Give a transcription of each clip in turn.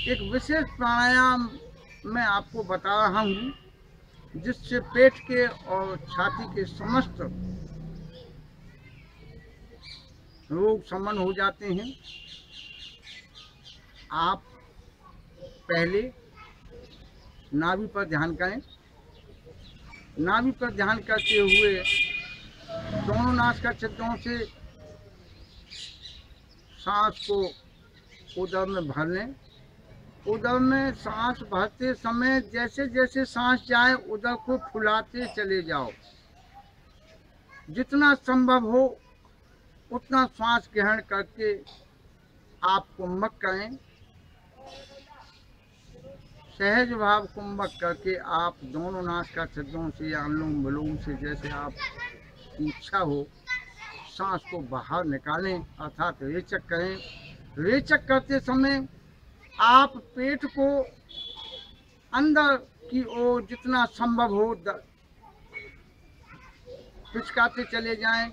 एक विशेष प्राणायाम मैं आपको बता रहा हूँ, जिससे पेट के और छाती के समस्त रोग शमन हो जाते हैं। आप पहले नाभि पर ध्यान करें। नाभि पर ध्यान करते हुए दोनों नासिका छिद्रों से सांस को उदर में भर लें। उदर में सांस भरते समय जैसे जैसे सांस जाए उदर को फुलाते चले जाओ। जितना संभव हो उतना श्वास ग्रहण करके आप कुंभक करें। सहज भाव कुंभक करके आप दोनों नासिका छिद्रों से या अनुलोम विलोम से जैसे आप इच्छा हो सांस को बाहर निकालें, अर्थात रेचक करें। रेचक करते समय आप पेट को अंदर की ओर जितना संभव हो पिचकाते चले जाएं।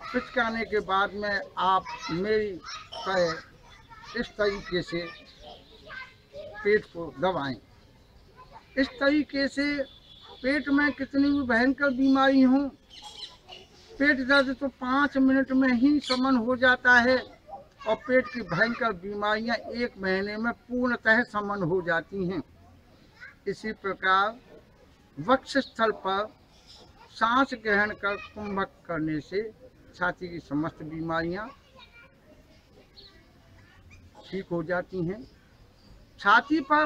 पिचकाने के बाद में आप मेरी तरह इस तरीके से पेट को दबाएं। इस तरीके से पेट में कितनी भी भयंकर बीमारी हो, पेट दर्द तो 5 मिनट में ही शमन हो जाता है और पेट की भयंकर बीमारियां 1 महीने में पूर्णतः शमन हो जाती हैं। इसी प्रकार वक्ष स्थल पर सांस ग्रहण कर कुंभक करने से छाती की समस्त बीमारियां ठीक हो जाती हैं। छाती पर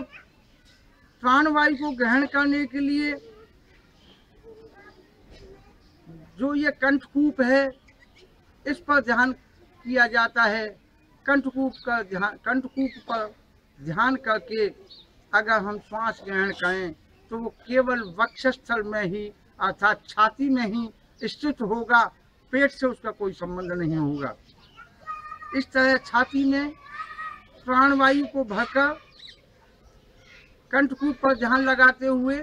प्राणवायु को ग्रहण करने के लिए जो ये कंठकूप है, इस पर ध्यान किया जाता है। कंठकूप पर ध्यान करके अगर हम श्वास ग्रहण करें तो वो केवल वक्षस्थल में ही अर्थात छाती में ही स्थित होगा, पेट से उसका कोई संबंध नहीं होगा। इस तरह छाती में प्राणवायु को भरकर कंठकूप पर ध्यान लगाते हुए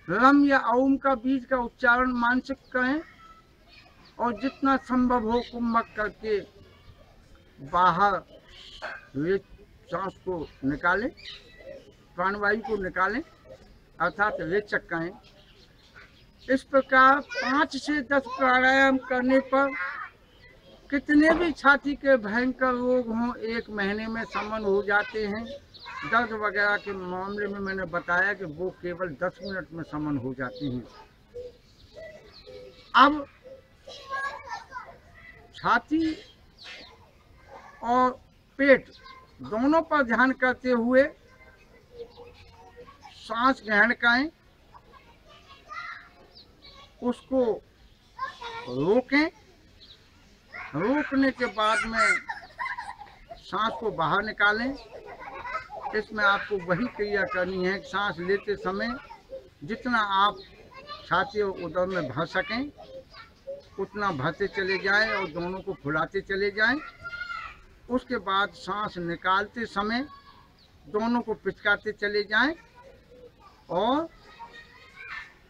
रम या ओम का बीज का उच्चारण मानसिक करें और जितना संभव हो कुंभक करके बाहर सांस को निकालें, प्राणवायु को निकालें, अर्थात रेचक करें। इस प्रकार 5 से 10 प्राणायाम करने पर कितने भी छाती के भयंकर रोग हों 1 महीने में शमन हो जाते हैं। दर्द वगैरह के मामले में मैंने बताया कि वो केवल 10 मिनट में शमन हो जाते हैं। अब छाती और पेट दोनों पर ध्यान करते हुए सांस ग्रहण करें, उसको रोकें। रोकने के बाद में सांस को बाहर निकालें। इसमें आपको वही क्रिया करनी है कि सांस लेते समय जितना आप छाती और उदर में भर सकें उतना भरते चले जाएं और दोनों को फुलाते चले जाएं। उसके बाद सांस निकालते समय दोनों को पिचकाते चले जाएं और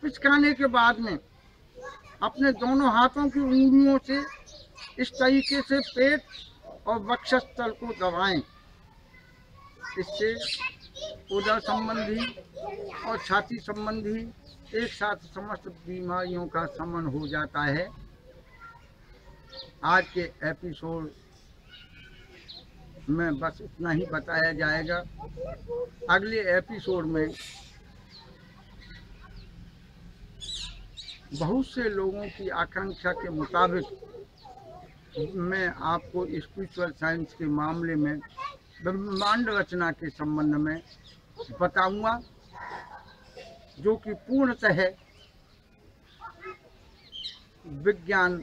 पिचकाने के बाद में अपने दोनों हाथों की उंगलियों से इस तरीके से पेट और वक्षस्थल को दबाएं। इससे उदर संबंधी और छाती संबंधी एक साथ समस्त बीमारियों का शमन हो जाता है। आज के एपिसोड में बस इतना ही बताया जाएगा। अगले एपिसोड में बहुत से लोगों की आकांक्षा के मुताबिक मैं आपको स्पिरिचुअल साइंस के मामले में ब्रह्मांड रचना के संबंध में बताऊंगा, जो कि पूर्णतः विज्ञान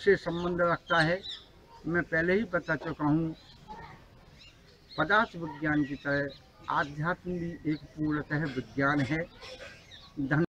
से संबंध रखता है। मैं पहले ही बता चुका हूँ, पदार्थ विज्ञान की तरह आध्यात्म भी एक पूर्णतः विज्ञान है। धन्यवाद।